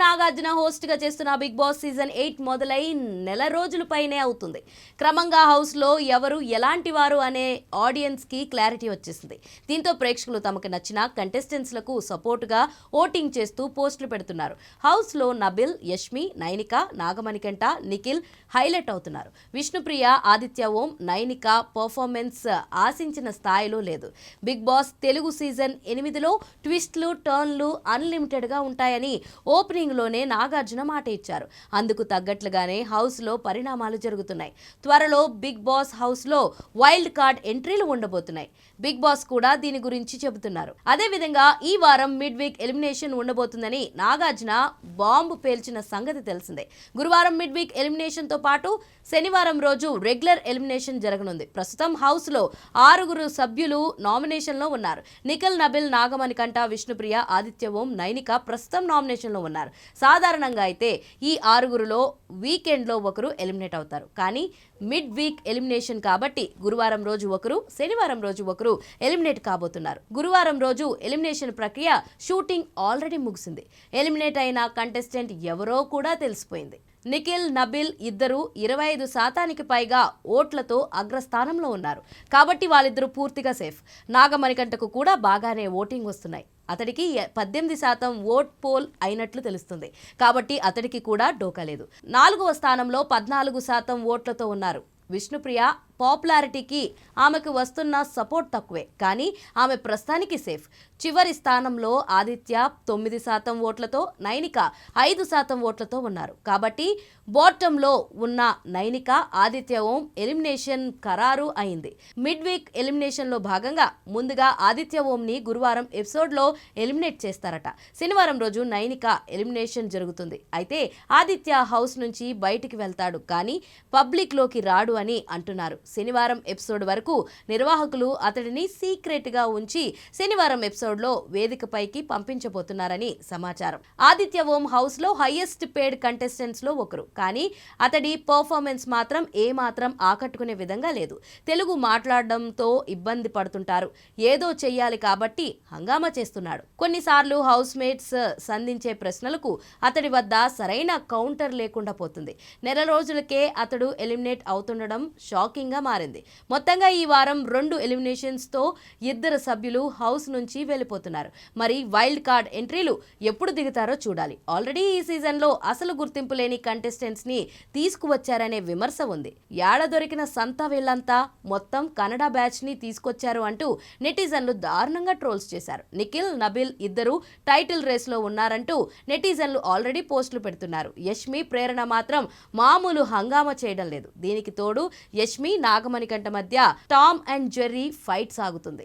Nagarjuna host గా చేస్తున్న big boss season 8 మొదలై నెల రోజుల పైనే అవుతుంది. క్రమంగా హౌస్ లో ఎవరు ఎలాంటి వారు అనే ఆడియన్స్ కి క్లారిటీ వచ్చేసింది. దీంతో ప్రేక్షకులు తమకు నచ్చిన కంటెస్టెంట్స్ లకు సపోర్ట్ గా ఓటింగ్ చేస్తూ పోస్టులు పెడుతున్నారు. హౌస్ లో నబిల్, యష్మి, నైనిక, నాగమణికంట, నిఖిల్ హైలైట్ అవుతున్నారు. విష్ణుప్రియ, ఆదిత్య ఓం, నైనిక పర్ఫార్మెన్స్ ఆశించిన స్థాయిలో లేదు. బిగ్ బాస్ తెలుగు సీజన్ 8లో ట్విస్ట్లు, టర్న్లు అన్లిమిటెడ్ గా ఉంటాయని ఓపెనింగ్ లోనే నాగార్జున మాట ఇచ్చారు. అందుకు తగ్గట్లుగానే హౌస్ లో పరిణామాలు జరుగుతున్నాయి. త్వరలో బిగ్ బాస్ హౌస్ లో వైల్డ్ కార్డ్ ఎంట్రీలు ఉండబోతున్నాయి. బిగ్ బాస్ కూడా దీని గురించి చెబుతున్నారు. అదే విధంగా ఈ వారం మిడ్ వీక్ ఎలిమినేషన్ ఉండబోతుందని నాగార్జున బాంబు పేల్చిన సంగతి తెలిసిందే. గురువారం మిడ్ వీక్ ఎలిమినేషన్ తో పాటు శనివారం రోజు రెగ్యులర్ ఎలిమినేషన్ జరగనుంది. ప్రస్తుతం హౌస్ లో 6 సభ్యులు నామినేషన్ లో ఉన్నారు. నిఖిల్, నబిల్, నాగమణికంట, విష్ణుప్రియ, ఆదిత్య ఓం, నైనిక ప్రస్తుతం నామినేషన్ లో ఉన్నారు. సాధారణంగా అయితే ఈ 6లో వీకెండ్ లో ఒకరు ఎలిమినేట్ అవుతారు. కానీ మిడ్ వీక్ ఎలిమినేషన్ కాబట్టి గురువారం రోజు ఒకరు, శనివారం రోజు ఒకరు ఎలిమినేట్ కాబోతున్నారు. గురువారం రోజు ఎలిమినేషన్ ప్రక్రియ షూటింగ్ ఆల్రెడీ ముగిసింది. ఎలిమినేట్ అయిన కంటెస్టెంట్ ఎవరో కూడా తెలిసిపోయింది. నిఖిల్, నబిల్ ఇద్దరు 25% పైగా ఓట్లతో అగ్రస్థానంలో ఉన్నారు. కాబట్టి వాళ్ళిద్దరూ పూర్తిగా సేఫ్. నాగమణికంటకు కూడా బాగానే ఓటింగ్ వస్తున్నాయి. అతడికి 18% ఓట్ పోల్ అయినట్లు తెలుస్తుంది. కాబట్టి అతడికి కూడా డోకా లేదు. 4వ స్థానంలో 14% ఓట్లతో ఉన్నారు విష్ణుప్రియ. పాపులారిటీకి ఆమెకు వస్తున్న సపోర్ట్ తక్కువే, కానీ ఆమె ప్రస్తుతానికి సేఫ్. చివరి స్థానంలో ఆదిత్య 9% ఓట్లతో, నైనిక 5% ఓట్లతో ఉన్నారు. కాబట్టి బాటంలో ఉన్న నైనిక, ఆదిత్య ఓం ఎలిమినేషన్ ఖరారు అయింది. మిడ్ వీక్ ఎలిమినేషన్ లో భాగంగా ముందుగా ఆదిత్య ఓంని గురువారం ఎపిసోడ్లో ఎలిమినేట్ చేస్తారట. శనివారం రోజు నైనిక ఎలిమినేషన్ జరుగుతుంది. అయితే ఆదిత్య హౌస్ నుంచి బయటికి వెళ్తాడు, కానీ పబ్లిక్ లోకి రాడు అని అంటున్నారు. శనివారం ఎపిసోడ్ వరకు నిర్వాహకులు అతడిని సీక్రెట్ గా ఉంచి శనివారం ఎపిసోడ్ లో వేదికపైకి పంపించబోతున్నారని సమాచారం. ఆదిత్య ఓం హౌస్ లో హైయెస్ట్ పేడ్ కంటెస్టెంట్స్ లో ఒకరు, కానీ అతడి పర్ఫార్మెన్స్ మాత్రం ఏమాత్రం ఆకట్టుకునే విధంగా లేదు. తెలుగు మాట్లాడడంతో ఇబ్బంది పడుతుంటారు. ఏదో చెయ్యాలి కాబట్టి హంగామా చేస్తున్నాడు. కొన్నిసార్లు హౌస్ మేట్స్ సంధించే ప్రశ్నలకు అతడి వద్ద సరైన కౌంటర్ లేకుండా పోతుంది. నెల రోజులకే అతడు ఎలిమినేట్ అవుతుండడం షాకింగ్ గా మారింది. మొత్తంగా ఈ వారం 2 ఎలిమినేషన్స్ తో 2 సభ్యులు హౌస్ నుంచి వెళ్ళిపోతున్నారు. మరి వైల్డ్ కార్డ్ ఎంట్రీలు ఎప్పుడు దిగుతారో చూడాలి. ఆల్రెడీ ఈ సీజన్ లో అసలు గుర్తింపు లేని కంటెస్టెంట్స్ ని తీసుకువచ్చారనే విమర్శ ఉంది. యాడ దొరికిన సంత వీళ్ళంతా మొత్తం కన్నడ బ్యాచ్ ని తీసుకొచ్చారు అంటూ నెటిజన్లు దారుణంగా ట్రోల్స్ చేశారు. నిఖిల్, నబిల్ ఇద్దరు టైటిల్ రేస్ లో ఉన్నారంటూ నెటిజన్లు ఆల్రెడీ పోస్టులు పెడుతున్నారు. యష్మి, ప్రేరణ మాత్రం మామూలు హంగామా చేయడం లేదు. దీనికి తోడు యష్మి, నాగమణికంట మధ్య టామ్ అండ్ జెర్రీ ఫైట్ సాగుతుంది.